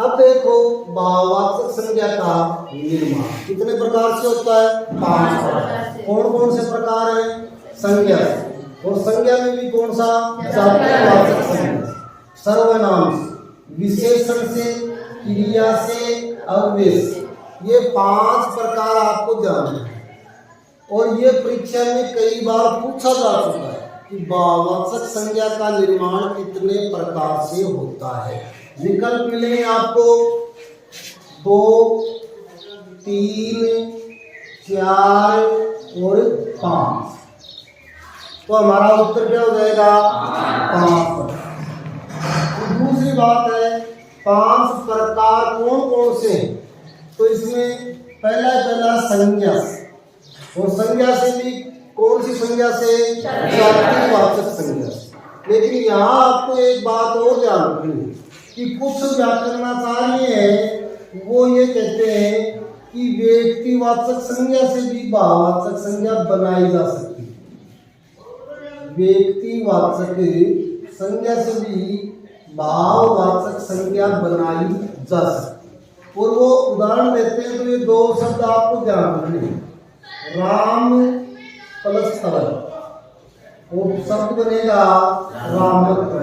अब देखो भाववाचक संज्ञा का निर्माण कितने प्रकार से होता है? 5 प्रकार। कौन कौन से प्रकार है? संज्ञा से, और संज्ञा में भी कौन सा? जातिवाचक संज्ञा, सर्वनाम से, विशेषण से, क्रिया से, अव्यय से। ये 5 प्रकार आपको ध्यान रखना है। और ये परीक्षा में कई बार पूछा जा चुका है कि भाववाचक संज्ञा का निर्माण कितने प्रकार से होता है। विकल्प मिलेंगे आपको 2, 3, 4 और 5। तो हमारा उत्तर क्या हो जाएगा? 5। तो दूसरी बात है 5 प्रकार कौन कौन से हैं? तो इसमें पहला संज्ञा से, और संज्ञा से भी कौन सी संज्ञा से? जातिवाचक संज्ञा से। लेकिन यहाँ आपको एक बात और ध्यान रखनी है कि कुछ व्याकरणाचार्य हैं वो ये कहते हैं कि व्यक्तिवाचक संज्ञा से भी भाववाचक संज्ञा बनाई जा सकती है। व्यक्तिवाचक संज्ञा से भी भाववाचक संज्ञा बनाई जा सकती है। और वो उदाहरण देते हैं, तो ये 2 शब्द आपको ध्यान रखने हैं। राम प्लस तवर, वो शब्द बनेगा रामत्व।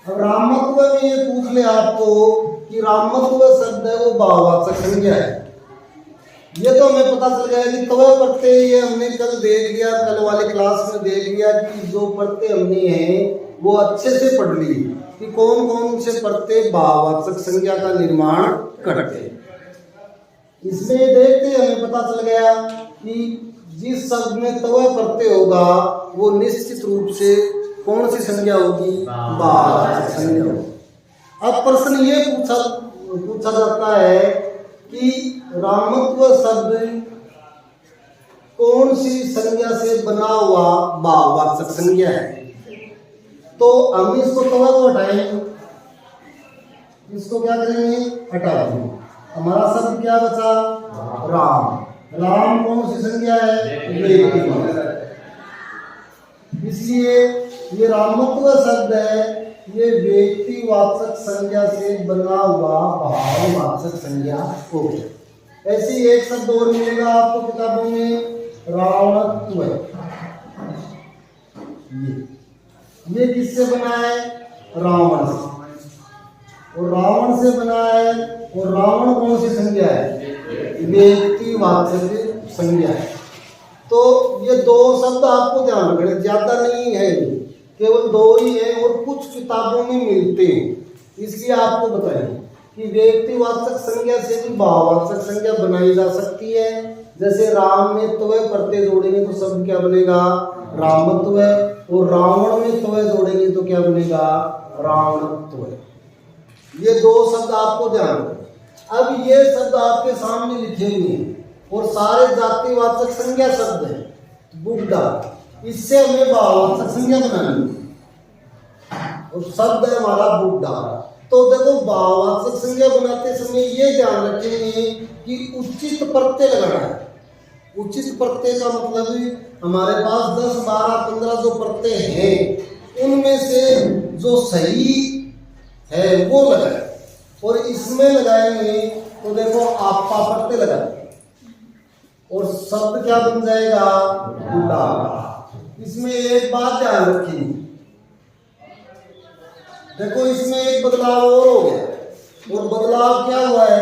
अब रामत्व में ये पूछ ले आपको कि रामत्व शब्द है वो भाववाचक संज्ञा है। ये तो हमें पता चल गया कि तवे प्रत्यय, ये हमने कल देख लिया, कल वाले क्लास में देख लिया कि जो प्रत्यय हमने हैं वो अच्छे से पढ़ ली कि कौन कौन से प्रत्यय भाववाचक संज्ञा का निर्माण करते हैं। इसमें देखते हमें पता चल गया कि जिस शब्द में तवे प्रत्यय होगा वो निश्चित रूप से कौन सी संज्ञा होगी? भाववाचक संज्ञा होगी। अब प्रश्न ये पूछा जाता है कि रामत्व शब्द कौन सी संज्ञा से बना हुआ भाववाचक संज्ञा है? तो हम इसको तवा को हटाएंगे, इसको क्या करेंगे? हटा देंगे। हमारा शब्द क्या बचा? राम। राम कौन सी संज्ञा है? व्यक्तिवाचक। इसलिए ये रामत्व शब्द है, ये व्यक्तिवाचक संज्ञा से बना हुआ भाववाचक संज्ञा हो गया। ऐसी एक शब्द और मिलेगा आपको किताबों में, रावणत्व। ये किससे बना है? रावण से। और रावण से बना है, और रावण कौन सी संज्ञा है? व्यक्तिवाचक संज्ञा है। तो ये 2 शब्द आपको ध्यान रखना, ज्यादा नहीं है, केवल 2 ही है और कुछ किताबों में मिलते हैं। इसलिए आपको बताएं कि व्यक्तिवाचक संज्ञा से भी भाववाचक संज्ञा बनाई जा सकती है। जैसे राम में तवे प्रत्यय जोड़ेंगे तो शब्द क्या बनेगा? रामत्व। और रावण में तवे जोड़ेंगे तो क्या बनेगा? रावणत्व। ये 2 शब्द आपको ध्यान रखना। अब ये शब्द आपके सामने लिखे हुए हैं और सारे जातिवाचक संज्ञा शब्द हैं। बुड्ढा, इससे हमें भाववाचक संज्ञा बनानी है और शब्द है हमारा बुड्ढा। तो देखो भाववाचक संज्ञा बनाते समय ये ध्यान रखेंगे कि उचित प्रत्यय लगाना है। उचित प्रत्यय का मतलब हमारे पास 10, 12, 15 जो प्रत्यय हैं उनमें से जो सही है वो लगाए। और इसमें लगाएंगे तो देखो आपका प्रत्यय लगाए और शब्द क्या बन जाएगा? बुड्ढा। इसमें एक बात ध्यान रखिए, देखो इसमें एक बदलाव और हो गया, और बदलाव क्या हुआ है?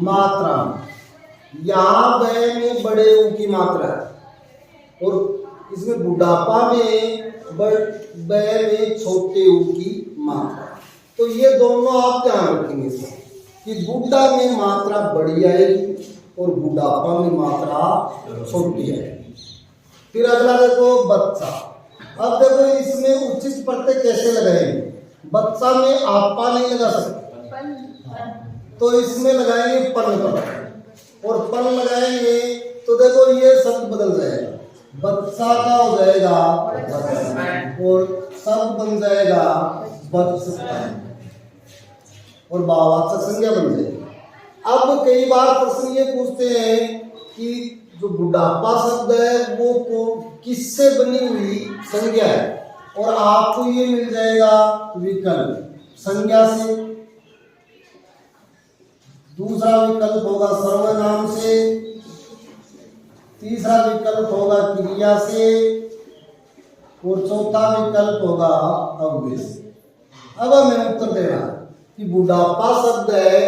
मात्रा। यहाँ बै में बड़े ऊ की मात्रा है और इसमें बुढ़ापा में बै में छोटे ऊ की मात्रा। तो ये दोनों आप ध्यान रखेंगे कि बुढ़ा में मात्रा बड़ी आएगी और बुढ़ापा में मात्रा छोटी आएगी। फिर अगला देखो बच्चा। अब देखो इसमें उचित प्रत्यय कैसे लगाएंगे? बच्चा में आपा नहीं लगा सकते तो इसमें लगाएंगे पन पर, और पन लगाएंगे तो देखो ये शब्द बदल जाएगा। बच्चा का हो जाएगा और शब्द बन जाएगा बच्चा और भाववाचक संज्ञा बन जाएगी। अब कई बार प्रश्न ये पूछते हैं कि जो बुढ़ापा शब्द है वो किससे बनी हुई संज्ञा है, और आपको ये मिल जाएगा विकल्प संज्ञा से, दूसरा विकल्प होगा सर्वनाम से, तीसरा विकल्प होगा क्रिया से और चौथा विकल्प होगा अव्यय से। अब हमें उत्तर देना कि बुढ़ापा शब्द है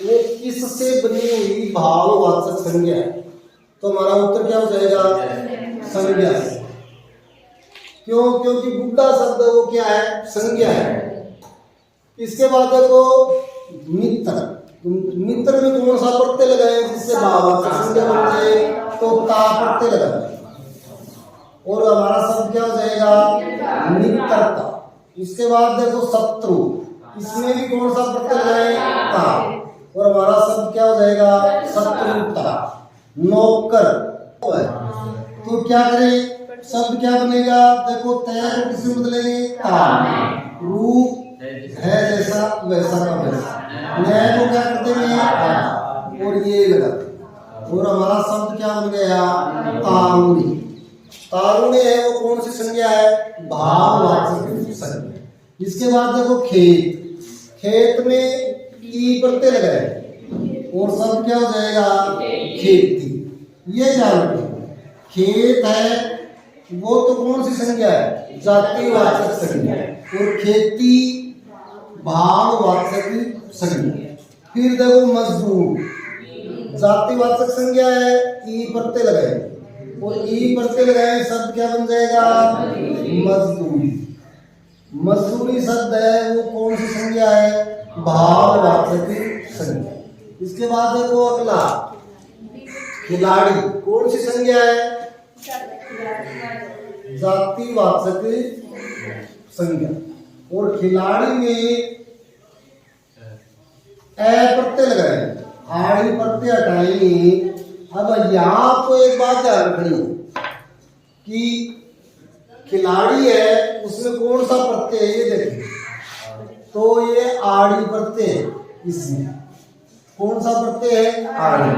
वो किससे बनी हुई भाववाचक संज्ञा है। तो हमारा उत्तर क्या हो जाएगा? संज्ञा से। क्यों? क्योंकि बुढ़ा शब्द वो क्या है? संज्ञा है। इसके बाद देखो मित्र, मित्र में कौन सा प्रत्यय लगाए जिससे भाववाचक संज्ञा बन जाए? तो ता प्रत्यय लगाए और हमारा शब्द क्या हो जाएगा? मित्रता। इसके बाद देखो शत्रु, इसमें भी कौन सा प्रत्यय लगाए? ता और हमारा शब्द क्या हो जाएगा? शत्रुता। नौकर तो क्या करें? शब्द क्या बनेगा? देखो तय को किससे बदलेंगे? ता। रूप है जैसा वैसा का वैसा। न्याय को क्या करते हैं? और ये लगाते और हमारा शब्द क्या बन गया? तारुणी। तारुण्य है वो कौन सी संज्ञा है? भाववाचक संज्ञा। इसके बाद देखो खेत, खेत में ई प्रत्यय लगाए और शब्द क्या हो जाएगा? खेती। ये जान रखें, खेत है वो तो कौन सी संज्ञा है? जातिवाचक संज्ञा। और खेती भाववाचक संज्ञा। फिर देखो मजदूर, जातिवाचक संज्ञा है, ई प्रत्यय लगाए और ई प्रत्यय लगाए शब्द क्या बन जाएगा? मजदूरी। मजदूरी शब्द है वो कौन सी संज्ञा है? भाववाचक संज्ञा। इसके बाद देखो अगला खिलाड़ी, कौन सी संज्ञा है? जातिवाचक संज्ञा। और खिलाड़ी में ए प्रत्यय लगाए, आड़ी प्रत्यय हटाएंगे। अब यहाँ आपको एक बात ध्यान रखनी है कि खिलाड़ी है उसमें कौन सा प्रत्यय है? ये देखिए तो ये आड़ी प्रत्यय है। इसमें कौन सा प्रत्यय है? आड़ी।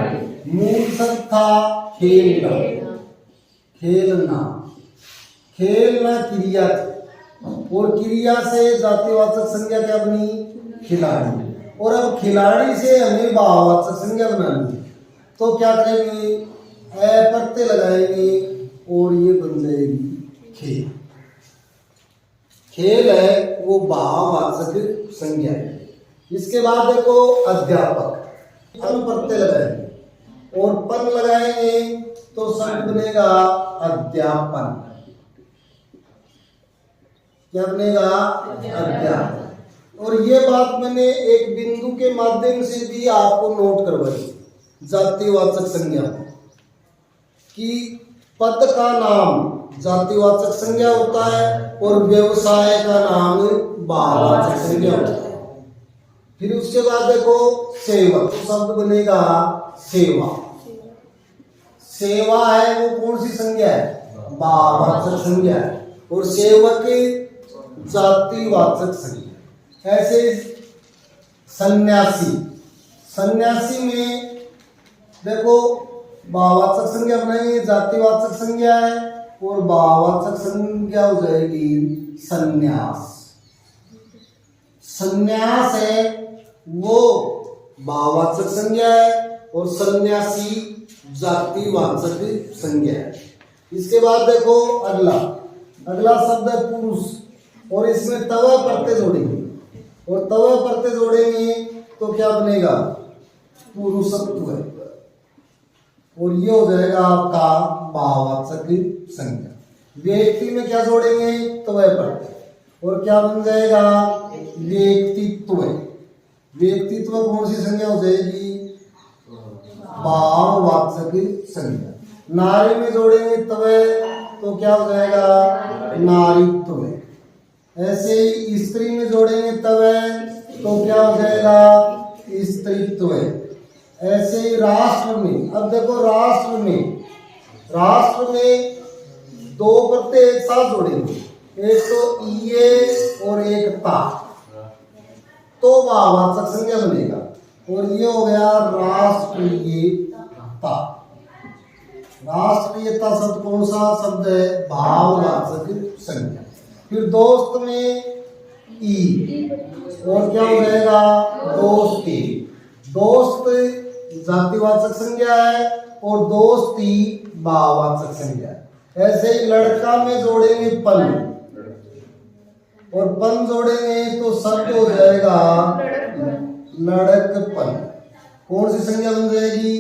मूल शब्द था खेलना, खेलना, खेलना क्रिया थी और क्रिया से जातिवाचक संज्ञा क्या बनी? खिलाड़ी। और अब खिलाड़ी से हमें भाववाचक संज्ञा बनानी है तो क्या करेंगे? ए प्रत्यय लगाएंगे और ये बन जाएगी खेल। खेल है वो भाववाचक संज्ञा है। इसके बाद देखो अध्यापक, अन प्रत्यय लगाएंगे और पन लगाएंगे तो शब्द बनेगा अध्यापन। क्या बनेगा? अध्यापन। और ये बात मैंने एक बिंदु के माध्यम से भी आपको नोट करवाई जातिवाचक संज्ञा कि पद का नाम जातिवाचक संज्ञा होता है और व्यवसाय का नाम भाववाचक संज्ञा होता है। फिर उसके बाद देखो सेवक, तो शब्द बनेगा सेवा। सेवा है वो कौन सी संज्ञा है? भाववाचक संज्ञा है और सेवक जातिवाचक संज्ञा। ऐसे सन्यासी, सन्यासी में देखो भाववाचक संज्ञा बनाएंगे, जातिवाचक संज्ञा है और भाववाचक संज्ञा हो जाएगी सन्यास। सन्यास है वो भाववाचक संज्ञा है और सन्यासी जातिवाचक संज्ञा है। इसके बाद देखो अगला शब्द है पुरुष और इसमें तवा प्रत्यय जोड़ेंगे और तवा प्रत्यय जोड़ेंगे तो क्या बनेगा? पुरुषत्व है और ये हो जाएगा आपका भाववाचक संज्ञा। व्यक्ति में क्या जोड़ेंगे? तवा प्रत्यय और क्या बन जाएगा? व्यक्तित्व है। व्यक्तित्व कौन सी संज्ञा हो जाएगी? भाववाचक संज्ञा। नारी में जोड़ेंगे तवे तो क्या हो जाएगा? नारीत्व है। ऐसे ही स्त्री में जोड़ेंगे तवे तो क्या हो जाएगा? स्त्रीत्व है। ऐसे ही राष्ट्र में, अब देखो राष्ट्र में दो प्रत्यय एक साथ जोड़ेंगे, एक तो ये और एक ता, तो भाववाचक संज्ञा बनेगा और ये हो गया राष्ट्रीयता। राष्ट्रीयता शब्द कौन सा शब्द है? भाववाचक संज्ञा। फिर दोस्त में ई, और क्या हो जाएगा दोस्ती। दोस्त जातिवाचक संज्ञा है और दोस्ती भाववाचक संज्ञा है। ऐसे ही लड़का में जोड़ेंगे पन और पन जोड़ेंगे तो शब्द हो जाएगा लड़कपन। कौन सी संज्ञा बन जाएगी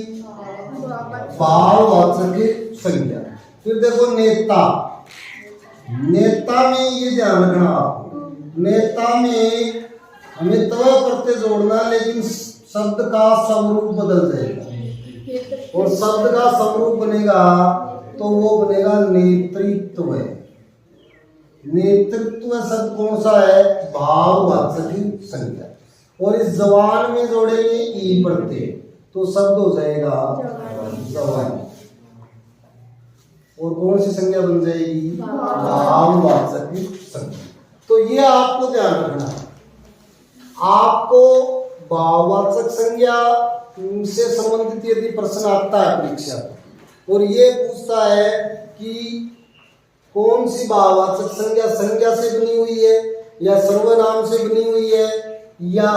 भाववाचक संज्ञा। फिर देखो नेता, नेता में ये ध्यान रखना आपको, नेता में हमें तवा प्रत्यय जोड़ना, लेकिन शब्द का स्वरूप बदल जाएगा और शब्द का स्वरूप बनेगा तो वो बनेगा नेतृत्व। नेतृत्व शब्द कौन सा है भाववाचक संज्ञा। और इस जवान में जोड़ेंगे ई प्रत्यय तो शब्द हो जाएगा जवान। और कौन सी संज्ञा बन जाएगी भाववाचक संज्ञा। तो ये आपको ध्यान रखना है। आपको भाववाचक संज्ञा से संबंधित यदि प्रश्न आता है परीक्षा और ये पूछता है कि कौन सी भाववाचक संज्ञा संज्ञा से बनी हुई है या सर्वनाम से बनी हुई है या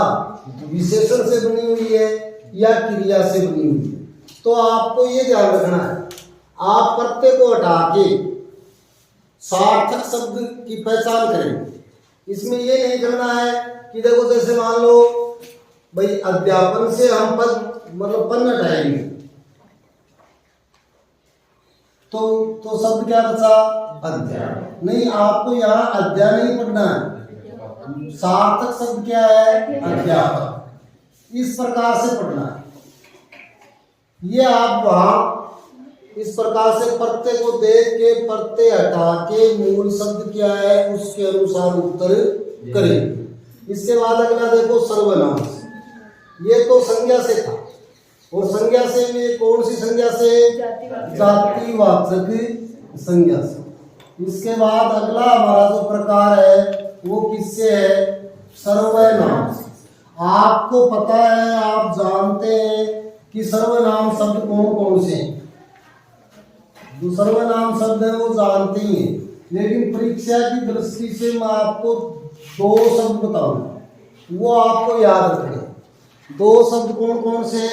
विशेषण से बनी हुई है या क्रिया से बनी हुई है, तो आपको ये ध्यान रखना है। आप प्रत्यय को हटा के सार्थक शब्द की पहचान करेंगे। इसमें ये नहीं करना है कि देखो जैसे मान लो भाई अध्यापन से हम पद मतलब पन हटाएंगे तो शब्द क्या बचा अध्याय। नहीं, आपको यहाँ अध्याय नहीं पढ़ना है, सार्थक शब्द क्या है अध्यापक। इस प्रकार से पढ़ना है। ये आप वहां इस प्रकार से प्रत्यय को देख के प्रत्यय हटा के मूल शब्द क्या है उसके अनुसार उत्तर करें। इसके बाद अगला देखो सर्वनाम से। ये तो संज्ञा से था और संज्ञा से में कौन सी संज्ञा से जातिवाचक संज्ञा से। इसके बाद अगला हमारा जो प्रकार है वो किससे है सर्वनाम से। आपको पता है, आप जानते हैं कि सर्वनाम शब्द कौन कौन से हैं। जो सर्वनाम शब्द है वो जानते ही हैं, लेकिन परीक्षा की दृष्टि से मैं आपको दो शब्द बताऊंगा, वो आपको याद रखने। दो शब्द कौन कौन से?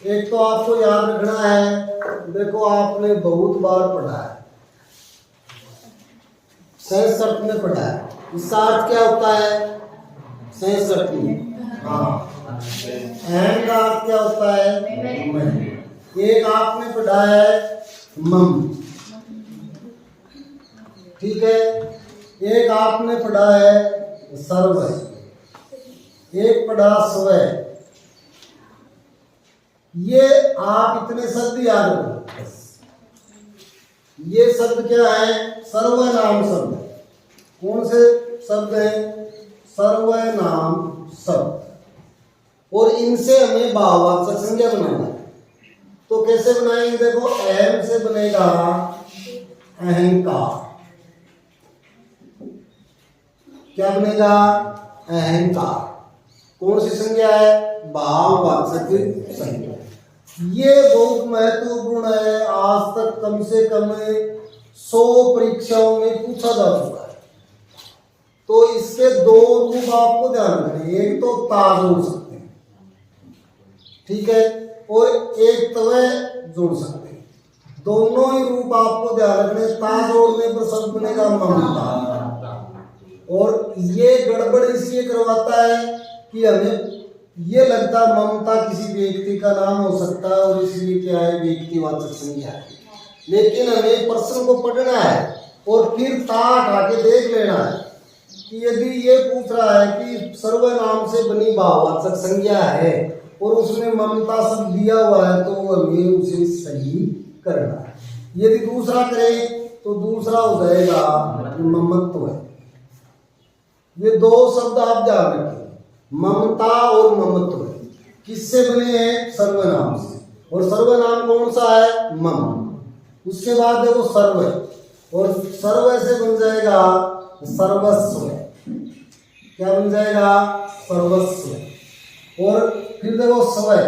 एक तो आपको याद रखना है, देखो आपने बहुत बार पढ़ा है, सहज अर्थ में पढ़ा है। इसका अर्थ क्या होता है सहज अर्थ में? हाँ। एंड का अर्थ क्या होता है मैं। एक आपने पढ़ा है मम, ठीक है। एक आपने पढ़ा है सर्व, एक पढ़ा स्वय। ये आप इतने शब्द याद रखो। ये शब्द क्या है सर्वनाम शब्द। कौन से शब्द हैं सर्वनाम शब्द। और इनसे हमें भाववाचक संज्ञा बनाना है। तो कैसे बनाएंगे? देखो अहम से बनेगा अहंकार। क्या बनेगा अहंकार। कौन सी संज्ञा है भाववाचक संज्ञा। ये बहुत महत्वपूर्ण है। आज तक कम से कम 100 परीक्षाओं में पूछा जा चुका है। तो इसके दो रूप आपको ध्यान रखने। एक तो ता जोड़ सकते हैं, ठीक है, और एक तवे जोड़ सकते हैं। दोनों ही रूप आपको ध्यान रखने। ता जोड़ने पर शब्द बनेगा ममता। और ये गड़बड़ इसलिए करवाता है कि हमें ये लगता है ममता किसी व्यक्ति का नाम हो सकता है और इसलिए क्या है व्यक्तिवाचक संज्ञा है। लेकिन हमें प्रश्न को पढ़ना है और फिर ता हटा के देख लेना है कि यदि ये पूछ रहा है कि सर्वनाम से बनी भाववाचक संज्ञा है और उसमें ममता शब्द दिया हुआ है तो हमें उसे सही करना है। यदि दूसरा करें तो दूसरा हो जाएगा ममत्व है। ये दो शब्द आप ध्यान रखें, ममता और ममत्व। किससे बने हैं सर्वनाम से। और सर्वनाम कौन सा है मम। उसके बाद देखो सर्व, और सर्व से बन जाएगा सर्वस्व। क्या बन जाएगा सर्वस्व। और फिर देखो स्वय,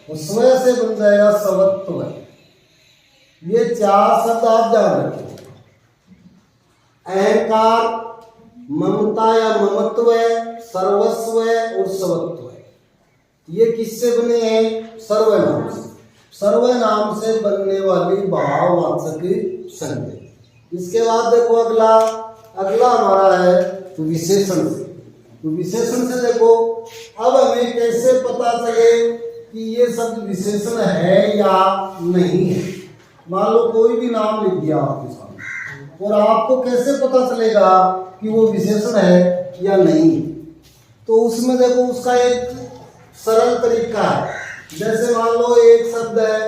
और स्वय से बन जाएगा स्वत्व। ये चार शब्द आप ध्यान रखें। अहंकार, ममता या ममत्व, सर्वस्व और स्वत्व। ये किससे बने हैं? सर्वनाम से। सर्वनाम से बनने वाली भाववाचक संज्ञा। इसके बाद देखो अगला हमारा है विशेषण से। तो विशेषण से देखो अब हमें कैसे पता चले कि ये शब्द विशेषण है या नहीं है। मान लो कोई भी नाम लिख दिया आपके सामने और आपको कैसे पता चलेगा कि वो विशेषण है या नहीं। तो उसमें देखो उसका एक सरल तरीका है। जैसे मान लो एक शब्द है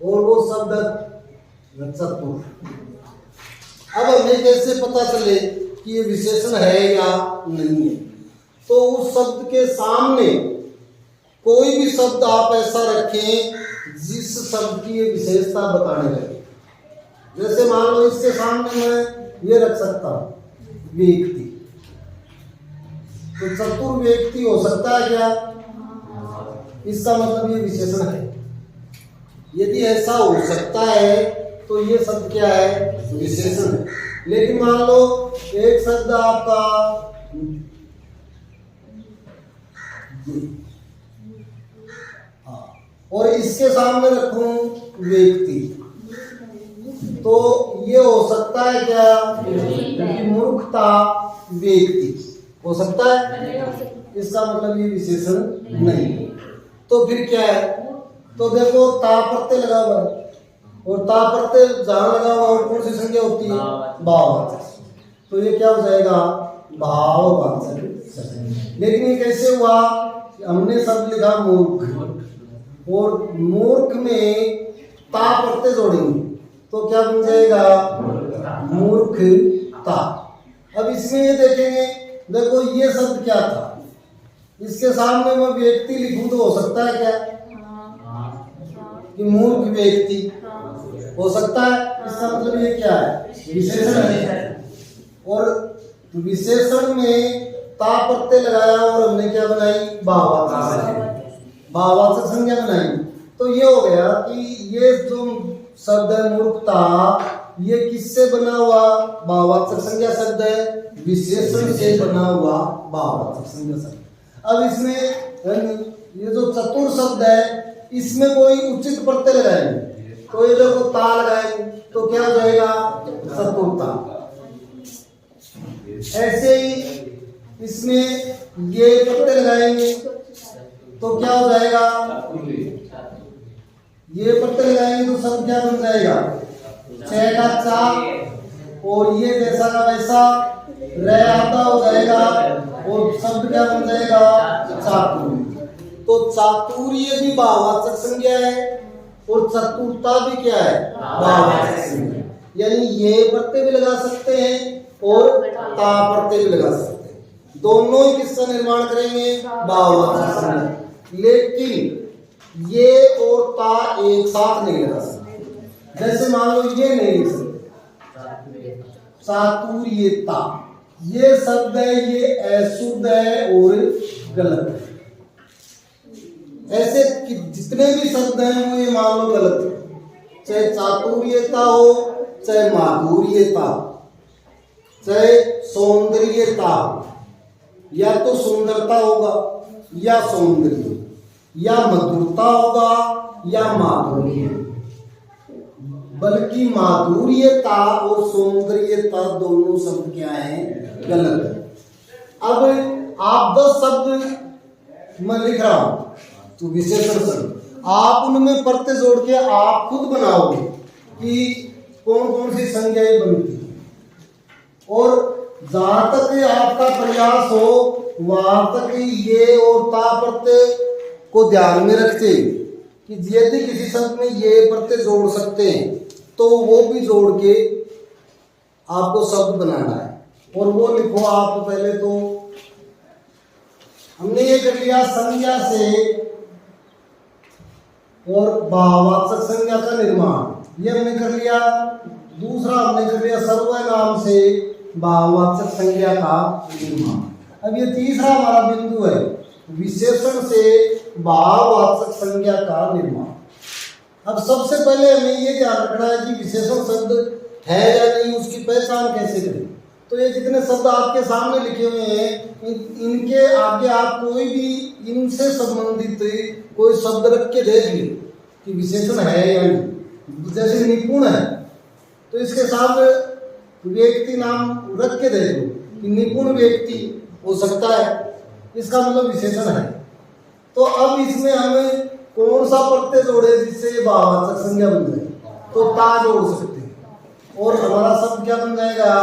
और वो शब्द चतुर। अब हमें कैसे पता चले कि ये विशेषण है या नहीं है। तो उस शब्द के सामने कोई भी शब्द आप ऐसा रखें जिस शब्द की ये विशेषता बताने लगे। जैसे मान लो इसके सामने मैं ये रख सकता हूं व्यक्ति। तो चतुर व्यक्ति हो सकता है क्या? इसका मतलब ये विशेषण है। यदि ऐसा हो सकता है तो ये शब्द क्या है? विशेषण है। लेकिन मान लो एक शब्द आपका और इसके सामने रखूं व्यक्ति, तो ये हो सकता है क्या? मूर्खता व्यक्ति हो सकता है। इसका मतलब ये विशेषण नहीं। तो फिर क्या है? तो देखो ता प्रत्यय लगा हुआ है और ता प्रत्यय जहां लगा हुआ और कौन सी संज्ञा होती है? भाववाचक। तो ये क्या हो जाएगा? भाववाचक। लेकिन ये कैसे हुआ? हमने शब्द लिखा मूर्ख और मूर्ख में ता प्रत्यय जोड़ेंगे तो क्या बन जाएगा? मूर्खता। अब इसमें ये देखेंगे, देखो ये शब्द क्या था? इसके सामने मैं व्यक्ति लिखूं तो हो सकता है क्या कि मूर्ख व्यक्ति हो सकता है। इसका मतलब ये क्या है? विशेषण है। और विशेषण में ता प्रत्यय लगाया और हमने क्या बनाई? भाववाचक संज्ञा बनाई। तो ये हो गया कि ये जो शब्द है मूर्खता, ये किससे बना हुआ भाववाचक संज्ञा शब्द है? विशेषण से बना हुआ भाववाचक संज्ञा शब्द। अब इसमें ये जो चतुर शब्द है इसमें कोई उचित प्रत्यय लगाएंगे तो ये देखो ता लगाएंगे तो क्या हो जाएगा? चतुरता। ऐसे ही इसमें ये प्रत्यय लगाएंगे तो क्या हो जाएगा? ये प्रत्यय लगाएंगे तो शब्द क्या बन जाएगा? छह का चा और ये जैसा का वैसा रह आता हो जाएगा और शब्द क्या बन जाएगा? चातुर्य। तो चातुर्य भी भाववाचक संज्ञा है और चतुरता भी क्या है? भाववाचक संज्ञा। यानी ये प्रत्यय भी लगा सकते हैं और ता प्रत्यय भी लगा सकते हैं। दोनों ही किसका निर्माण करेंगे? भाववाचक संज्ञा। लेकिन ये और ता एक साथ नहीं लगा सकते। जैसे मान लो ये नहीं लिख सकते चातुर्यता, ये शब्द है ये अशुद्ध है और गलत है। ऐसे कि जितने भी शब्द हैं वो ये मान लो गलत है। चाहे चातुर्यता हो, चाहे माधुर्यता, चाहे सौंदर्यता, या तो सुंदरता होगा या सौंदर्य, या मधुरता होगा या माधुर्य, बल्कि माधुर्यता और सौंदर्यता दोनों शब्द क्या है? गलत है। अब आप 10 शब्द मैं लिख रहा हूं तो विशेषण शब्द, आप उनमें प्रत्यय जोड़ के आप खुद बनाओगे कि कौन कौन सी संज्ञाएं बनती है। और जहां तक आपका प्रयास हो वहां तक ये और ता प्रत्यय को ध्यान में रखते कि यदि किसी शब्द में ये प्रत्यय जोड़ सकते हैं तो वो भी जोड़ के आपको शब्द बनाना है। और वो लिखो आप पहले। तो हमने ये कर लिया संज्ञा से और भाववाचक संज्ञा का निर्माण, ये हमने कर लिया। दूसरा हमने कर लिया सर्वनाम से भाववाचक संज्ञा का निर्माण। अब ये तीसरा हमारा बिंदु है विशेषण से भाववाचक संज्ञा का निर्माण। अब सबसे पहले हमें ये ध्यान रखना है कि विशेषण शब्द है या नहीं, उसकी पहचान कैसे करें। तो ये जितने शब्द आपके सामने लिखे हुए हैं इनके आगे आप कोई भी इनसे संबंधित कोई शब्द रख के देख ली कि विशेषण है या नहीं। जैसे निपुण है तो इसके सामने व्यक्ति नाम रख के देख लो कि निपुण व्यक्ति हो सकता है, इसका मतलब विशेषण है। तो अब इसमें हमें कौन सा प्रत्यय जोड़े जिससे भाववाचक संज्ञा बन जाए, तो ता जोड़ सकते हैं और हमारा शब्द क्या बन जाएगा,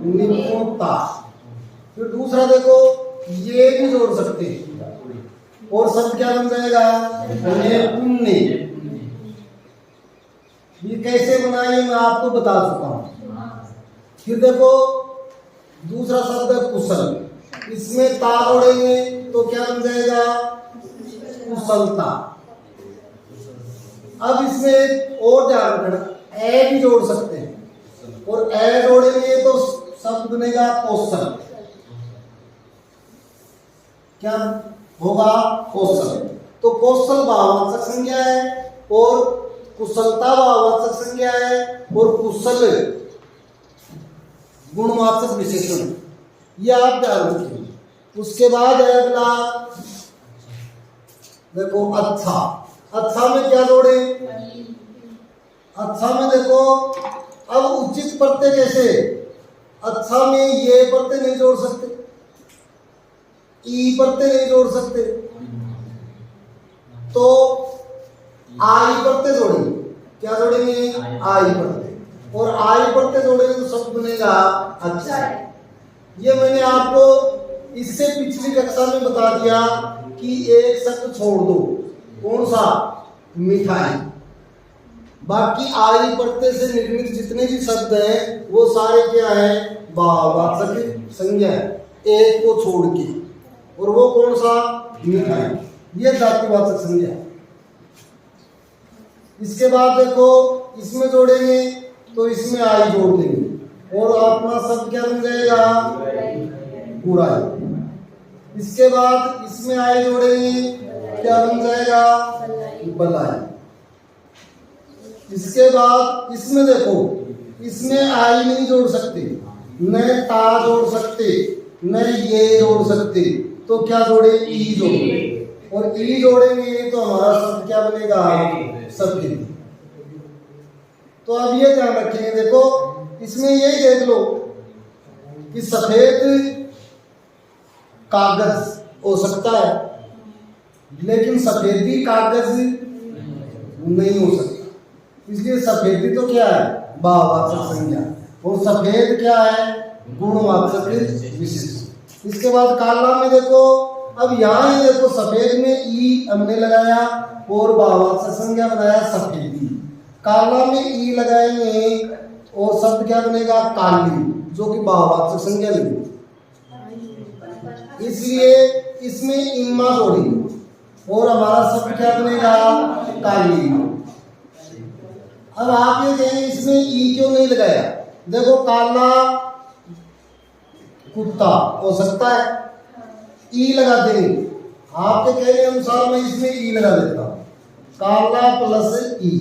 निपुणता। फिर दूसरा देखो ये भी जोड़ सकते हैं और शब्द क्या बन जाएगा, नैपुण्य। ये कैसे बनाए मैं आपको बता चुका हूं। फिर देखो दूसरा शब्द है कुशल, इसमें ता जोड़ेंगे तो क्या बन जाएगा, कुशलता। अब इसमें और ध्यान रखना ए भी जोड़ सकते हैं और ए जोड़ेंगे तो शब्द बनेगा कौशल। क्या होगा, कौशल। तो कौशल भाववाचक संज्ञा है और कुशलता भाववाचक संज्ञा है और कुशल गुणवाचक विशेषण। ये आप ध्यान रखिए। उसके बाद है अगला देखो अच्छा। अच्छा में क्या जोड़े, अच्छा में देखो अब उचित प्रत्यय कैसे, अच्छा में ये प्रत्यय नहीं जोड़ सकते, ई प्रत्यय नहीं जोड़ सकते, तो आई प्रत्यय जोड़ेंगे। क्या जोड़ेंगे, आई प्रत्यय। और आई प्रत्यय जोड़ेंगे तो शब्द बनेगा अच्छा। ये मैंने आपको इससे पिछली कक्षा में बता दिया कि एक शब्द छोड़ दो, कौन सा, मिठाई। बाकी आई प्रत्यय से निर्मित जितने भी शब्द हैं वो सारे क्या है, भाववाचक संज्ञा है, एक को छोड़ के। और वो कौन सा, मिठाई। ये जातिवाचक संज्ञा है। इसके बाद देखो इसमें जोड़ेंगे तो इसमें आई जोड़ देंगे और अपना शब्द क्या बन जाएगा, बुराई। इसके बाद इसमें आई जोड़ेंगे, क्या बन जाएगा, बलाई। इसके बाद इसमें देखो इसमें आई नहीं जोड़ सकते, न ता जोड़ सकते, न ये जोड़ सकते, तो क्या जोड़े, ई जोड़े। और ई जोड़ेंगे तो हमारा शब्द क्या बनेगा, सफेद। तो अब ये ध्यान रखेंगे, देखो इसमें यही देख लो कि सफेद कागज हो सकता है लेकिन सफेदी कागज नहीं हो सकता। इसलिए सफेदी तो क्या है, भाववाचक संज्ञा, और सफेद क्या है, गुणवाचक विशेषण। इसके बाद काला में देखो, अब यहाँ ही देखो सफेद में ई हमने लगाया और भाववाचक संज्ञा बनाया सफेदी। काला में ई लगाएंगे और शब्द क्या बनेगा, काली, जो कि भाववाचक संज्ञा लेगी। इसलिए इसमें इम्मा जोड़ेंगे और हमारा शब्द क्या बनेगा, काली। अब आप ये कहें इसमें ई क्यों नहीं लगाया, देखो काला कुत्ता हो सकता है, ई लगा देंगे। आपके कहने अनुसार मैं इसमें ई लगा देता हूं, काला प्लस ई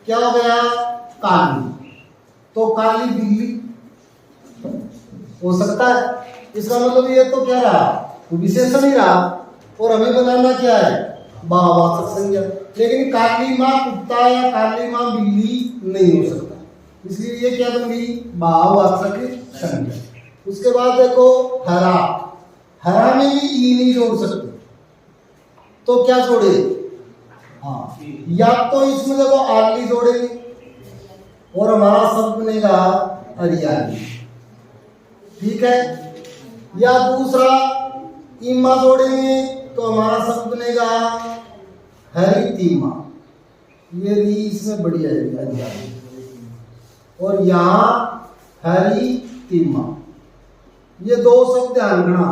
क्या हो गया, काली। तो काली बिल्ली हो सकता है। इसका मतलब ये तो क्या रहा, विशेषण ही रहा और हमें बनाना क्या है, भाववाचक संज्ञा। लेकिन काली माँ कुत्ता या काली माँ बिल्ली नहीं हो सकता, इसलिए ये क्या बन गई, भाववाचक संज्ञा। उसके बाद देखो हरा, हरा में भी ई नहीं जोड़ सकते, तो क्या जोड़े, हाँ, या तो इसमें देखो आली जोड़ेंगे और हमारा शब्द बनेगा हरियाली, ठीक है। या दूसरा इमा जोड़ेंगे तो हमारा शब्द बनेगा हरितिमा, ये री इसमें बढ़िया है, और यहाँ हरितिमा। ये दो शब्द ध्यान रखना,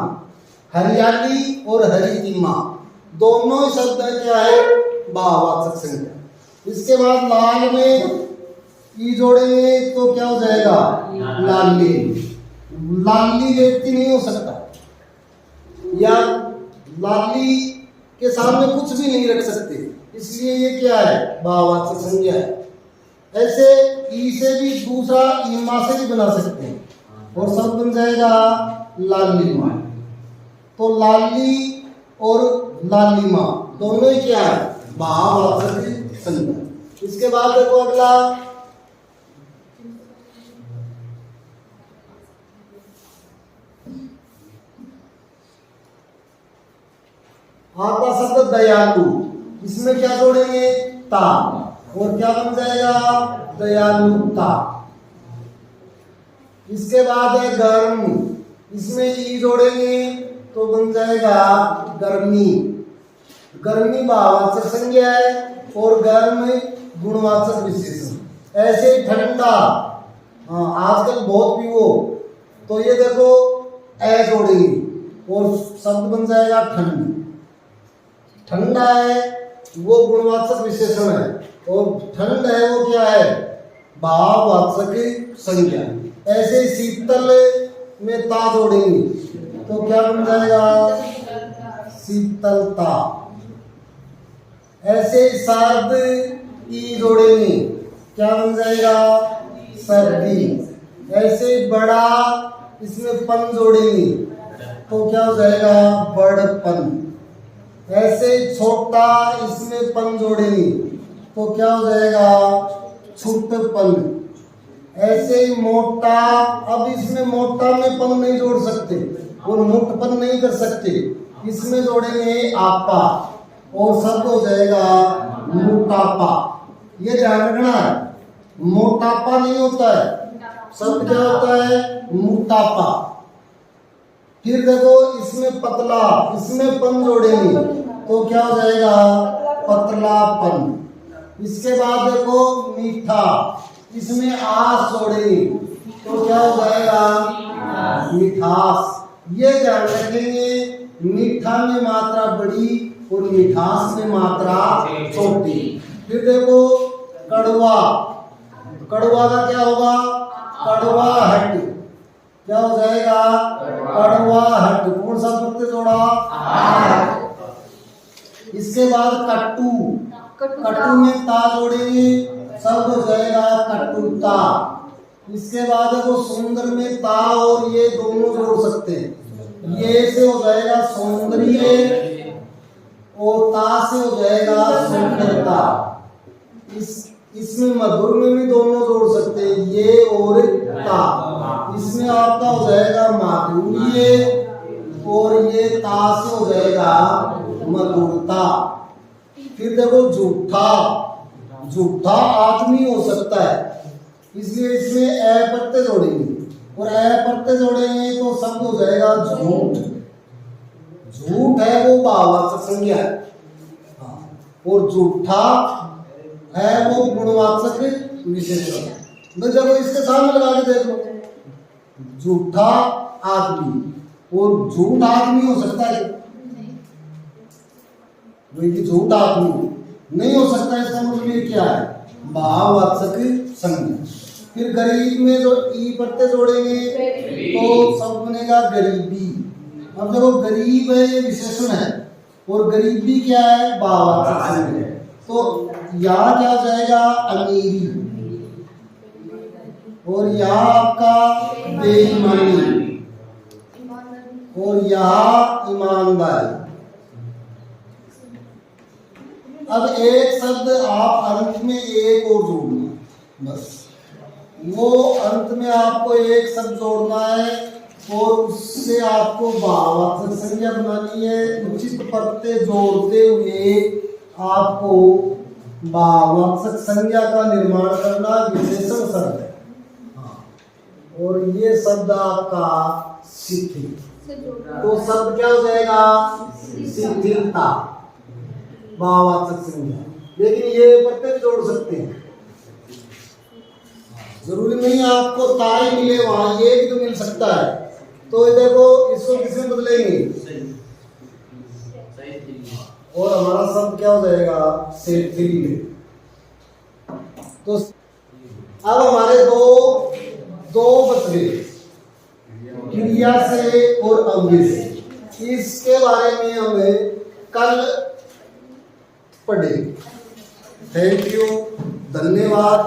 हरियाली और हरितिमा दोनों ही शब्द है क्या है, भाववाचक संज्ञा। इसके बाद लाल में ई जोड़ेंगे तो क्या हो जाएगा, लाली। लाली व्यक्ति नहीं हो सकता, या लाली के सामने कुछ भी नहीं रख सकते, इसलिए ये क्या है, भाववाचक संज्ञा है। ऐसे ई से भी दूसरा इमा से भी बना सकते हैं, और शब्द बन जाएगा लालिमा। तो लाली और लालिमा दोनों ही क्या है, भाववाचक संज्ञा। इसके बाद देखो अगला आता शब्द दयालु। इसमें क्या जोड़ेंगे, ता, और क्या बन जाएगा, दयालुता। इसके बाद है गर्म, इसमें ई जोड़ेंगे तो बन जाएगा गर्मी। गर्मी भाववाचक संज्ञा है और गर्म गुणवाचक विशेषण। ऐसे ही ठंडा, आजकल बहुत पीवो, तो ये देखो ए जोड़ेंगे और शब्द बन जाएगा ठंड। ठंडा है वो गुणवाचक विशेषण है और ठंड है वो क्या है, भाववाचक संज्ञा। ऐसे ही शीतल में ता जोड़ेंगे तो क्या बन जाएगा, शीतलता। ऐसे ही सर्द ई जोड़ेंगे क्या बन जाएगा, सर्दी। ऐसे ही बड़ा, इसमें पन जोड़ेंगे तो क्या हो जाएगा, बड़पन। ऐसे छोटा, इसमें पन जोड़ेंगे तो क्या हो जाएगा, छोटपन। ऐसे ही मोटा, अब इसमें मोटा में पन नहीं जोड़ सकते और मोटपन नहीं कर सकते, इसमें जोड़ेंगे आपा और शब्द हो जाएगा मोटापा। ये ध्यान रखना है, मोटापा नहीं होता है, शब्द क्या होता है, मोटापा। फिर देखो इसमें पतला, इसमें पन जोड़ेंगे तो क्या हो जाएगा, पतलापन। इसके बाद देखो मीठा, इसमें आस जोड़ेंगे तो क्या हो जाएगा, मिठास। ये ध्यान रखेंगे, मीठा में मात्रा बड़ी और मिठास में मात्रा छोटी। फिर देखो कड़वा, कड़वा का क्या होगा, कड़वाहट। क्या हो जाएगा, कड़वाहट। कौन सा प्रत्यय जोड़ा, इसके बाद कट्टू, कट्टू में ता जोड़ेंगे शब्द हो जाएगा कटुता। इसके बाद देखो सुंदर में ता और ये दोनों जोड़ सकते हैं, ये से हो जाएगा सौंदर्य और ता से हो जाएगा सुंदरता। इसमें मधुर में भी दोनों जोड़ सकते हैं, ये और ता। इसमें आपका हो जाएगा माधुर्य और ये ता से हो जाएगा मधुरता। फिर देखो झूठा, झूठा आदमी हो सकता है, इसलिए इसमें ए प्रत्यय जोड़ेंगे और ए प्रत्यय जोड़ेंगे तो शब्द हो जाएगा झूठ। झूठ है वो भाववाचक संज्ञा है और झूठा है वो गुणवाचक विशेषण। देखो इसके सामने लगा के देखो, झूठा आदमी और झूठ आदमी हो सकता है, वही झूठ आदमी नहीं हो सकता। इसका मतलब क्या है, भाववाचक संज्ञा। फिर गरीब में जो ई प्रत्यय जोड़ेंगे तो शब्द बनेगा गरीबी। अब देखो गरीब है ये विशेषण है और गरीबी क्या है, भाववाचक संज्ञा। तो यहाँ क्या हो जाएगा, अमीरी, और यहाँ आपका बेईमानी और यहाँ ईमानदारी। अब एक शब्द आप अंत में एक और जोड़ना, बस वो अंत में आपको एक शब्द जोड़ना है और उससे आपको भाववाचक संज्ञा बनानी है। उचित प्रत्यय जोड़ते हुए आपको भाववाचक संज्ञा का निर्माण करना विशेषण शब्द है। और ये शब्द आपका शिथिल, तो शब्द क्या हो जाएगा, शिथिलता, भाववाचक संज्ञा। लेकिन ये प्रत्यय जोड़ सकते हैं, जरूरी नहीं आपको ताई मिले वहां, ये भी तो मिल सकता है। तो देखो इसको किसमें बदलेंगे और हमारा शब्द क्या हो जाएगा, शिथिल। तो अब हमारे दो बच गए, क्रिया से और अव्यय से। इसके बारे में हमें कल पढ़े। थैंक यू, धन्यवाद।